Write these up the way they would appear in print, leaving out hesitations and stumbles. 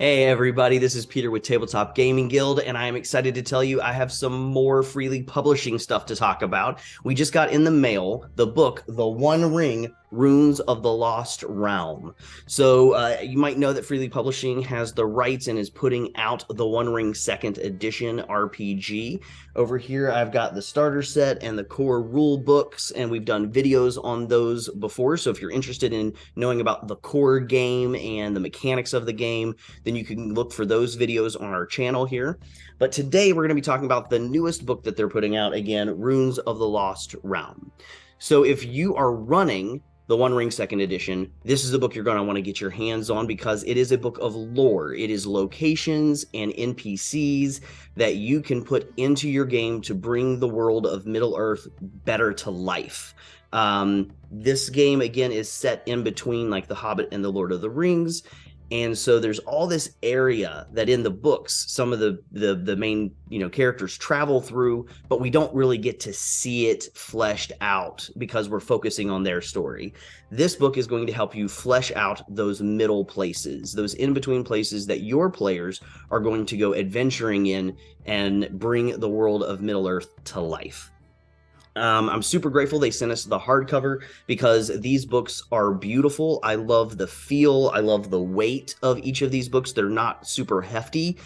Hey everybody, this is Peter with Tabletop Gaming Guild, and I am excited to tell you I have some more freely publishing stuff to talk about. We just got in the mail the book, The One Ring, Runes of the Lost Realm. So you might know that Freely Publishing has the rights and is putting out the One Ring Second Edition RPG. Over here, I've got the starter set and the core rule books, and we've done videos on those before. So if you're interested in knowing about the core game and the mechanics of the game, then you can look for those videos on our channel here. But today we're going to be talking about the newest book that they're putting out again, Runes of the Lost Realm. So if you are running the One Ring Second Edition, this is a book you're going to want to get your hands on because it is a book of lore. It is locations and NPCs that you can put into your game to bring the world of Middle-earth better to life. This game, again, is set in between like The Hobbit and The Lord of the Rings. And so there's all this area that in the books, some of the main characters travel through, but we don't really get to see it fleshed out because we're focusing on their story. This book is going to help you flesh out those middle places, those in-between places that your players are going to go adventuring in and bring the world of Middle-earth to life. I'm super grateful they sent us the hardcover because these books are beautiful. I love the feel. I love the weight of each of these books. They're not super hefty.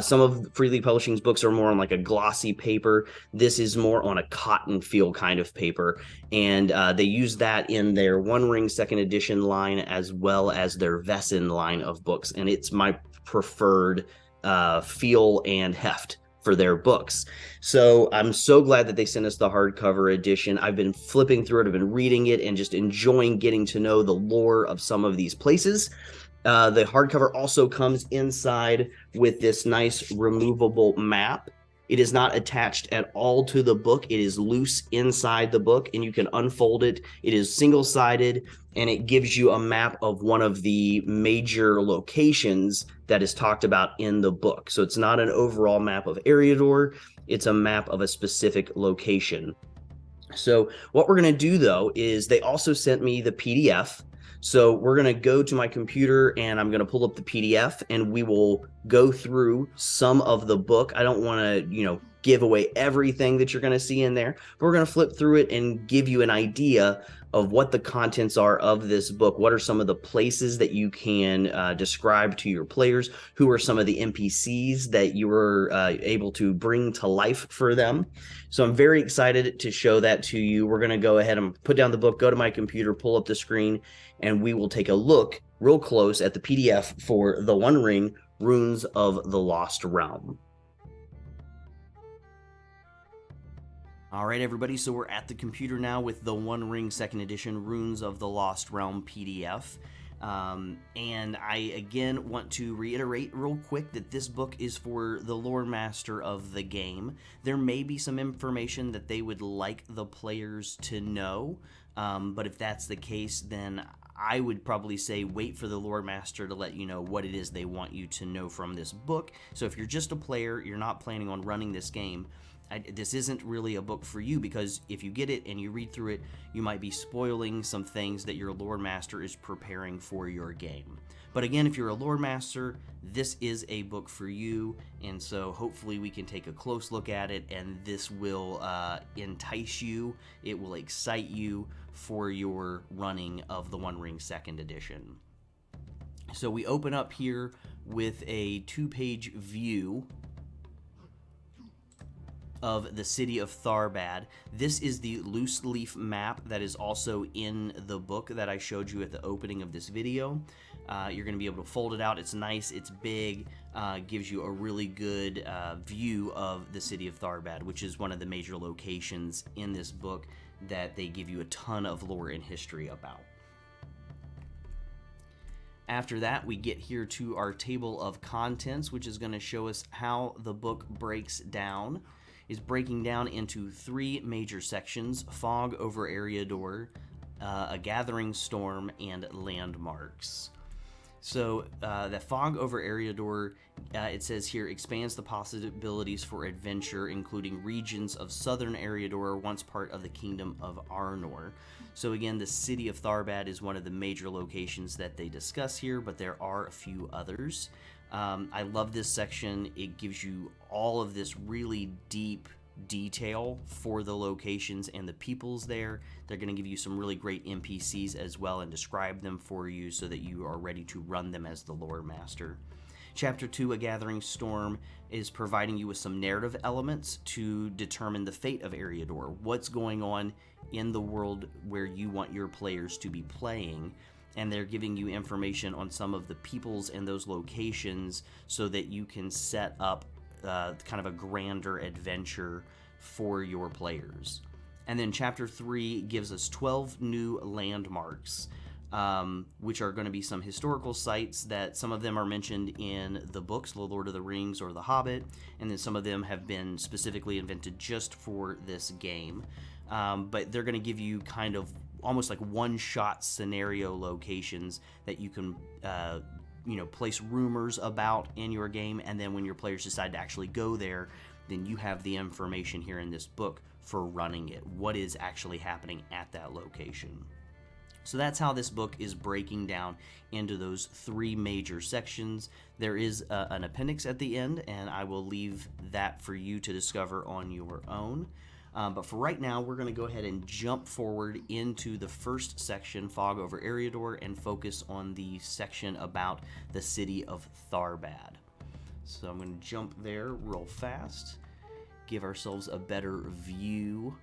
Some of Freely Publishing's books are more on like a glossy paper. This is more on a cotton feel kind of paper. And they use that in their One Ring Second Edition line as well as their Vesson line of books. And it's my preferred feel and heft for their books. So I'm so glad that they sent us the hardcover edition. I've been flipping through it, I've been reading it, and just enjoying getting to know the lore of some of these places. The hardcover also comes inside with this nice removable map. It is not attached at all to the book. It is loose inside the book, and you can unfold it. It is single-sided, and it gives you a map of one of the major locations that is talked about in the book. So it's not an overall map of Eriador. It's a map of a specific location. So what we're going to do, though, is they also sent me the PDF. So we're going to go to my computer and I'm going to pull up the PDF and we will go through some of the book. I don't want to, give away everything that you're going to see in there, but we're going to flip through it and give you an idea of what the contents are of this book. What are some of the places that you can describe to your players? Who are some of the NPCs that you were able to bring to life for them? So I'm very excited to show that to you. We're going to go ahead and put down the book, go to my computer, pull up the screen, and we will take a look real close at the PDF for The One Ring, Runes of the Lost Realm. All right, everybody, so we're at the computer now with the One Ring Second Edition Runes of the Lost Realm PDF. And I, again, want to reiterate real quick that this book is for the lore master of the game. There may be some information that they would like the players to know, but if that's the case, then I would probably say wait for the lore master to let you know what it is they want you to know from this book. So if you're just a player, you're not planning on running this game, this isn't really a book for you, because if you get it and you read through it, you might be spoiling some things that your lore master is preparing for your game. But again, if you're a lore master, this is a book for you, and so hopefully we can take a close look at it, and this will entice you, it will excite you for your running of the One Ring Second Edition. So we open up here with a 2-page view of the City of Tharbad. This is the loose leaf map that is also in the book that I showed you at the opening of this video. You're going to be able to fold it out. It's nice, it's big, gives you a really good view of the City of Tharbad, which is one of the major locations in this book that they give you a ton of lore and history about. After that, we get here to our table of contents, which is going to show us how the book breaks down. Is breaking down into 3 major sections: Fog over Eriador, A Gathering Storm, and Landmarks. So the Fog over Eriador, it says here, expands the possibilities for adventure, including regions of southern Eriador, once part of the Kingdom of Arnor. So again, the City of Tharbad is one of the major locations that they discuss here, but there are a few others. I love this section. It gives you all of this really deep detail for the locations and the peoples there. They're going to give you some really great NPCs as well and describe them for you so that you are ready to run them as the lore master. Chapter 2, A Gathering Storm, is providing you with some narrative elements to determine the fate of Eriador. What's going on in the world where you want your players to be playing. And they're giving you information on some of the peoples and those locations so that you can set up kind of a grander adventure for your players. And then Chapter 3 gives us 12 new landmarks, which are going to be some historical sites that some of them are mentioned in the books, The Lord of the Rings or The Hobbit, and then some of them have been specifically invented just for this game. But they're going to give you kind of almost like one-shot scenario locations that you can place rumors about in your game, and then when your players decide to actually go there, then you have the information here in this book for running it. What is actually happening at that location? So that's how this book is breaking down into those 3 major sections. There is an appendix at the end, and I will leave that for you to discover on your own. But for right now, we're going to go ahead and jump forward into the first section, Fog over Eriador, and focus on the section about the City of Tharbad. So I'm going to jump there real fast, give ourselves a better view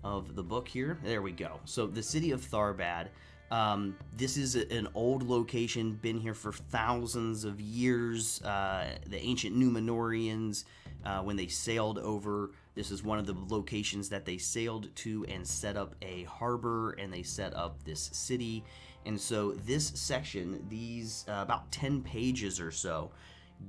of the book here. There we go. So the City of Tharbad. This is an old location, been here for thousands of years. The ancient Numenorians, when they sailed over, this is one of the locations that they sailed to and set up a harbor, and they set up this city. And so this section, these about 10 pages or so,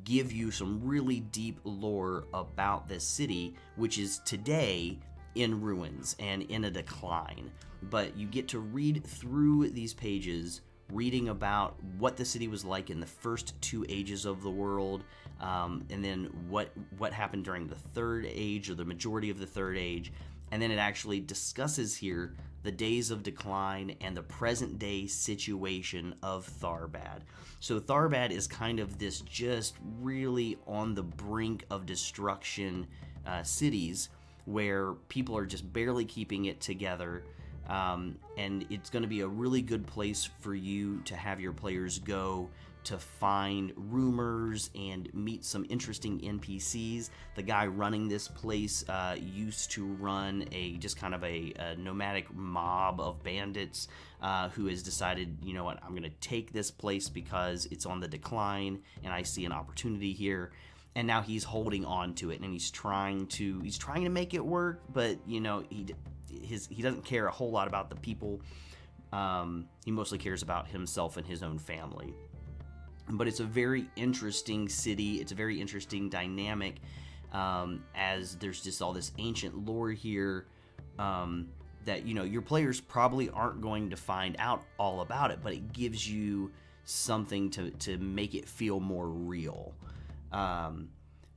give you some really deep lore about this city, which is today in ruins and in a decline. But you get to read through these pages, reading about what the city was like in the first 2 ages of the world, and then what happened during the Third Age, or the majority of the Third Age, and then it actually discusses here the days of decline and the present day situation of Tharbad. So Tharbad is kind of this just really on the brink of destruction cities, where people are just barely keeping it together. And it's going to be a really good place for you to have your players go to find rumors and meet some interesting NPCs. The guy running this place used to run just kind of a nomadic mob of bandits who has decided, you know what, I'm going to take this place because it's on the decline and I see an opportunity here. And now he's holding on to it, and he's trying to make it work, but you know, he doesn't care a whole lot about the people. He mostly cares about himself and his own family. But it's a very interesting city. It's a very interesting dynamic, as there's just all this ancient lore here that, you know, your players probably aren't going to find out all about it, but it gives you something to make it feel more real.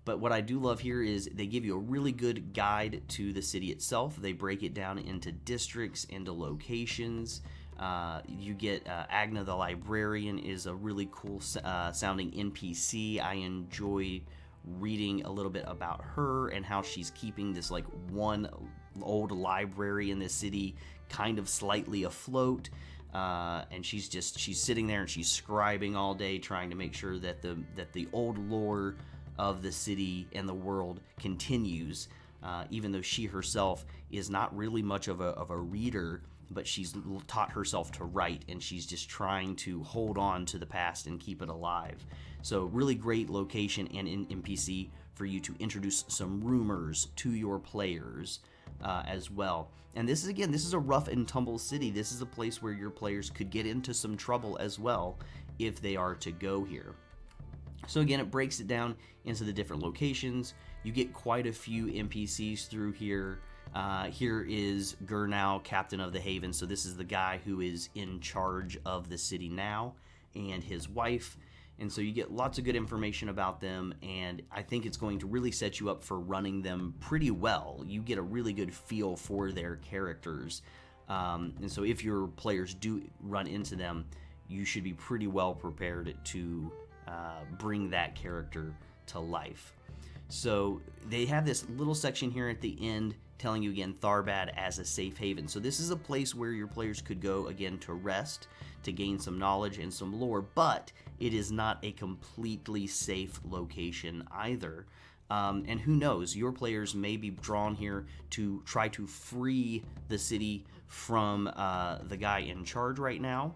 But what I do love here is they give you a really good guide to the city itself. They break it down into districts, into locations. You get Agna the librarian is a really cool sounding NPC. I enjoy reading a little bit about her and how she's keeping this like one old library in this city kind of slightly afloat. And she's sitting there and she's scribing all day, trying to make sure that the old lore of the city and the world continues, even though she herself is not really much of a reader, but she's taught herself to write, and she's just trying to hold on to the past and keep it alive. So really great location and NPC for you to introduce some rumors to your players as well. And this is a rough and tumble city. This is a place where your players could get into some trouble as well if they are to go here. So again, it breaks it down into the different locations. You get quite a few NPCs through here. Here is Gurnau, captain of the Haven. So this is the guy who is in charge of the city now, and his wife. And so you get lots of good information about them, and I think it's going to really set you up for running them pretty well. You get a really good feel for their characters And so if your players do run into them, you should be pretty well prepared to bring that character to life. So they have this little section here at the end telling you again Tharbad as a safe haven. So this is a place where your players could go again to rest, to gain some knowledge and some lore, but it is not a completely safe location either. And who knows, your players may be drawn here to try to free the city from the guy in charge right now,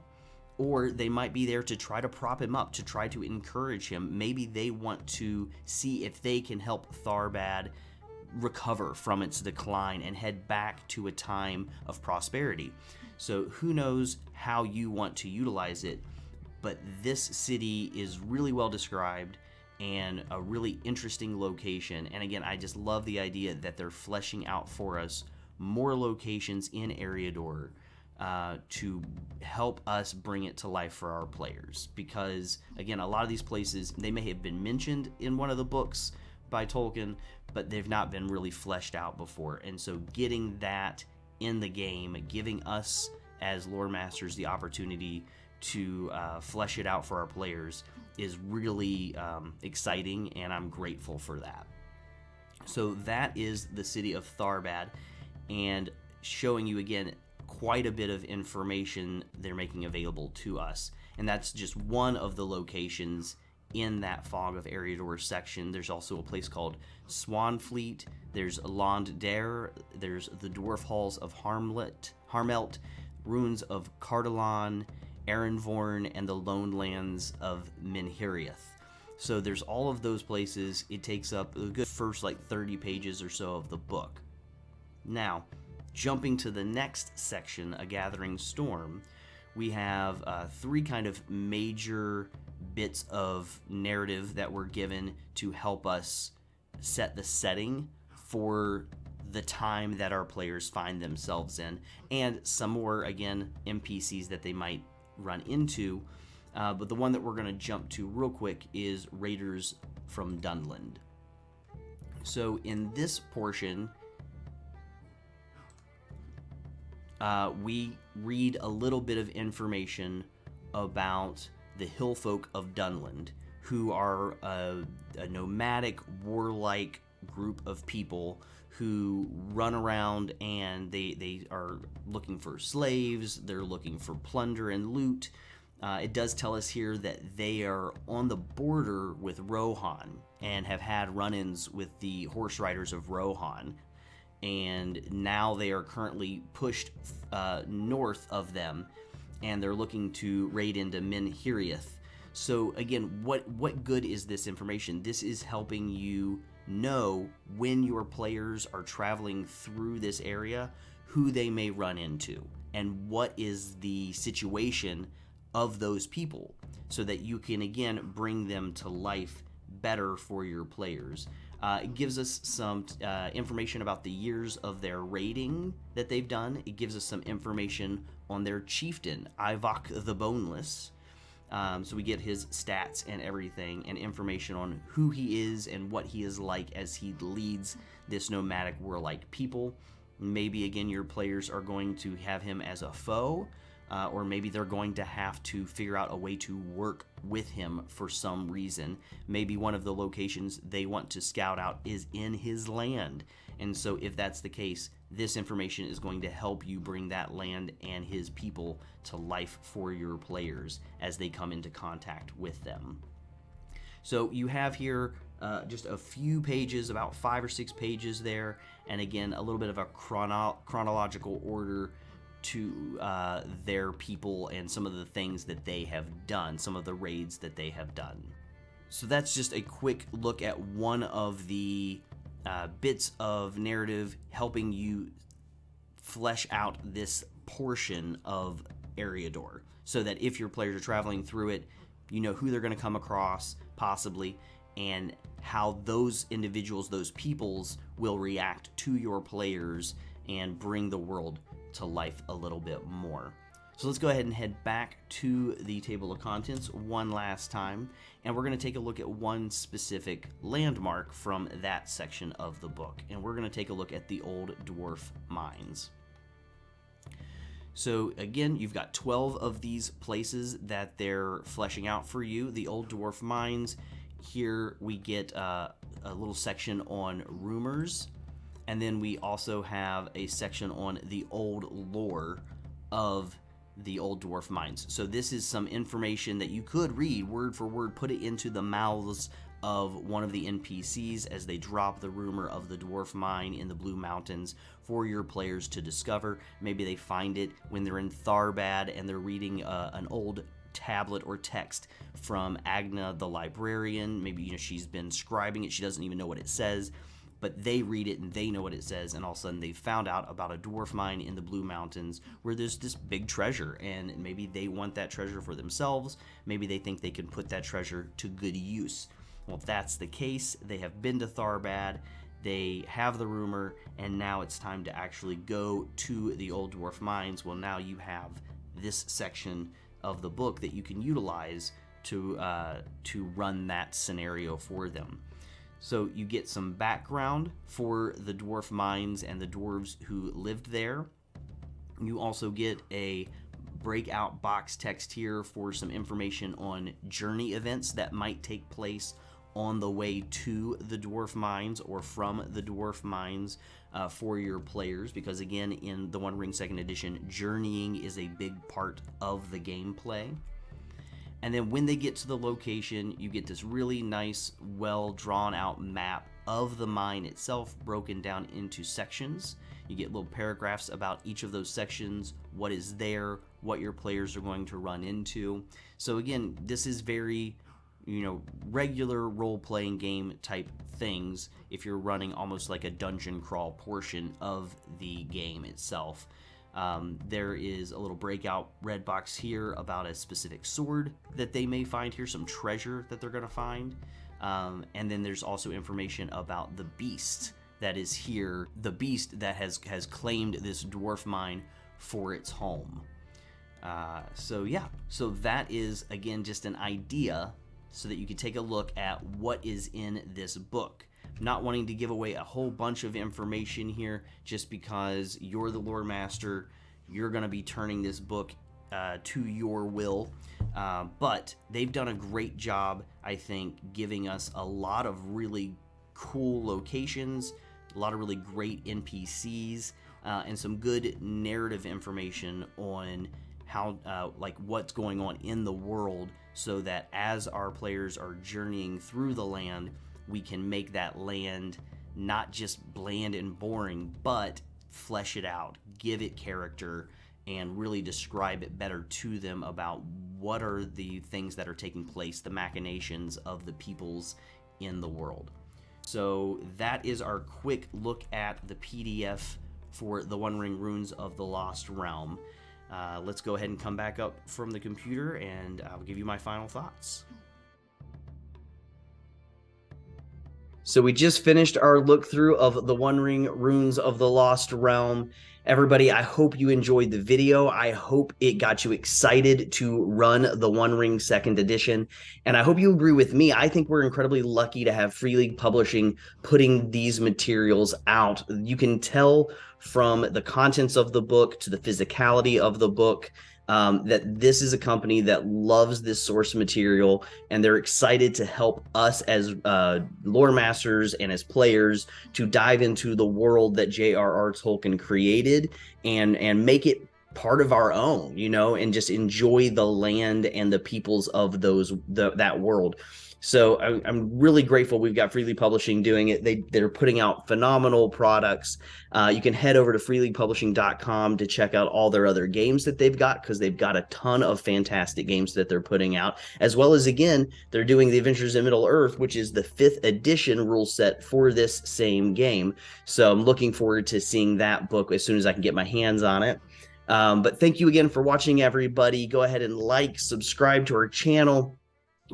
or they might be there to try to prop him up, to try to encourage him. Maybe they want to see if they can help Tharbad recover from its decline and head back to a time of prosperity. So who knows how you want to utilize it, but this city is really well described and a really interesting location. And again, I just love the idea that they're fleshing out for us more locations in Eriador to help us bring it to life for our players. Because again, a lot of these places, they may have been mentioned in one of the books by Tolkien, but they've not been really fleshed out before. And so getting that in the game, giving us as lore masters the opportunity to flesh it out for our players is really exciting, and I'm grateful for that. So that is the City of Tharbad, and showing you again quite a bit of information they're making available to us. And that's just one of the locations in that Fog of Eriador section. There's also a place called Swanfleet, there's Lond Dare, there's the Dwarf Halls of Harmelt, ruins of Cardolan, Erenvorn, and the Lone Lands of Minhiriath. So there's all of those places. It takes up a good first 30 pages or so of the book. Now, jumping to the next section, A Gathering Storm, we have three kind of major bits of narrative that were given to help us set the setting for the time that our players find themselves in, and some more, again, NPCs that they might run into. But the one that we're going to jump to real quick is Raiders from Dunland. So in this portion, we read a little bit of information about the Hillfolk of Dunland, who are a nomadic, warlike group of people who run around, and they are looking for slaves, they're looking for plunder and loot. It does tell us here that they are on the border with Rohan and have had run-ins with the horse riders of Rohan, and now they are currently pushed north of them, and they're looking to raid into Minhiriath. So again, what good is this information? This is helping you know when your players are traveling through this area, who they may run into, and what is the situation of those people, so that you can again bring them to life better for your players. It gives us some information about the years of their raiding that they've done. It gives us some information on their chieftain, Ivok the Boneless. So we get his stats and everything, and information on who he is and what he is like as he leads this nomadic warlike people. Maybe again your players are going to have him as a foe, or maybe they're going to have to figure out a way to work with him for some reason. Maybe one of the locations they want to scout out is in his land. And so if that's the case, this information is going to help you bring that land and his people to life for your players as they come into contact with them. So you have here just a few pages, about 5 or 6 pages there, and again a little bit of a chronological order to their people and some of the things that they have done, some of the raids that they have done. So that's just a quick look at one of the bits of narrative helping you flesh out this portion of Eriador, so that if your players are traveling through it, you know who they're going to come across, possibly, and how those individuals, those peoples, will react to your players and bring the world to life a little bit more. So let's go ahead and head back to the table of contents one last time, and we're going to take a look at one specific landmark from that section of the book, and we're going to take a look at the Old Dwarf Mines. So again, you've got 12 of these places that they're fleshing out for you. The Old Dwarf Mines. Here we get a little section on rumors, and then we also have a section on the old lore of the Old Dwarf Mines. So this is some information that you could read word for word, put it into the mouths of one of the NPCs as they drop the rumor of the dwarf mine in the Blue Mountains for your players to discover. Maybe they find it when they're in Tharbad and they're reading an old tablet or text from Agna the librarian. Maybe she's been scribing it, she doesn't even know what it says, but they read it and they know what it says, and all of a sudden they found out about a dwarf mine in the Blue Mountains where there's this big treasure, and maybe they want that treasure for themselves. Maybe they think they can put that treasure to good use. Well, if that's the case, they have been to Tharbad, they have the rumor, and now it's time to actually go to the Old Dwarf Mines. Well, now you have this section of the book that you can utilize to run that scenario for them. So you get some background for the dwarf mines and the dwarves who lived there. You also get a breakout box text here for some information on journey events that might take place on the way to the dwarf mines or from the dwarf mines for your players, because again, in the One Ring 2nd Edition, journeying is a big part of the gameplay. And then when they get to the location, you get this really nice, well drawn out map of the mine itself, broken down into sections. You get little paragraphs about each of those sections, what is there, what your players are going to run into. So again, this is very regular role-playing game type things if you're running almost like a dungeon crawl portion of the game itself. There is a little breakout red box here about a specific sword that they may find here, some treasure that they're going to find. And then there's also information about the beast that is here, the beast that has claimed this dwarf mine for its home. So that is, again, just an idea so that you can take a look at what is in this book. Not wanting to give away a whole bunch of information here just because you're the lore master, you're going to be turning this book to your will. But they've done a great job, I think, giving us a lot of really cool locations, a lot of really great NPCs, and some good narrative information on how what's going on in the world, so that as our players are journeying through the land, we can make that land not just bland and boring, but flesh it out, give it character, and really describe it better to them about what are the things that are taking place, the machinations of the peoples in the world. So that is our quick look at the PDF for the One Ring Runes of the Lost Realm. Let's go ahead and come back up from the computer and I'll give you my final thoughts. So we just finished our look through of the One Ring Runes of the Lost Realm. Everybody, I hope you enjoyed the video. I hope it got you excited to run the One Ring 2nd Edition. And I hope you agree with me. I think we're incredibly lucky to have Free League Publishing putting these materials out. You can tell from the contents of the book to the physicality of the book that this is a company that loves this source material, and they're excited to help us as lore masters and as players to dive into the world that J.R.R. Tolkien created and make it part of our own, and just enjoy the land and the peoples of that world. So I'm really grateful we've got Free League Publishing doing it. They're putting out phenomenal products. You can head over to freeleaguepublishing.com to check out all their other games that they've got, because they've got a ton of fantastic games that they're putting out, as well as, again, they're doing the Adventures in Middle-earth, which is the 5th edition rule set for this same game. So I'm looking forward to seeing that book as soon as I can get my hands on it. But thank you again for watching, everybody. Go ahead and subscribe to our channel.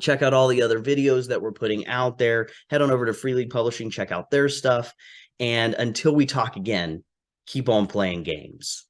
Check out all the other videos that we're putting out there. Head on over to Free League Publishing, check out their stuff. And until we talk again, keep on playing games.